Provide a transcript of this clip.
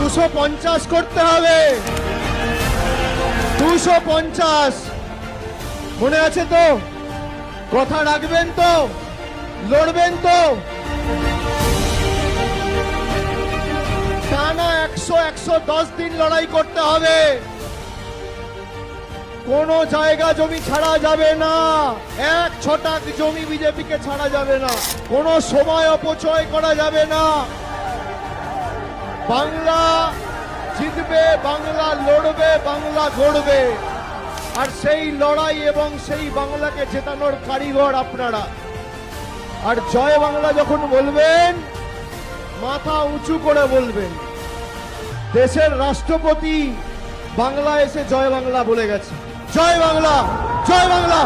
250 করতে হবে, 250। মনে আছে তো? কথা রাখবেন তো? লড়বেন তো? টানা 100-110 দিন লড়াই করতে হবে। কোনো জায়গা জমি ছাড়া যাবে না, এক ছটাক জমি বিজেপিকে ছাড়া যাবে না, কোনো সময় অপচয় করা যাবে না। বাংলা জিতবে, বাংলা লড়বে, বাংলা গড়বে। আর সেই লড়াই এবং সেই বাংলাকে জেতানোর কারিগর আপনারা। আর জয় বাংলা যখন বলবেন, মাথা উঁচু করে বলবেন। দেশের রাষ্ট্রপতি বাংলা এসে জয় বাংলা বলে গেছে। জয় বাংলা, জয় বাংলা।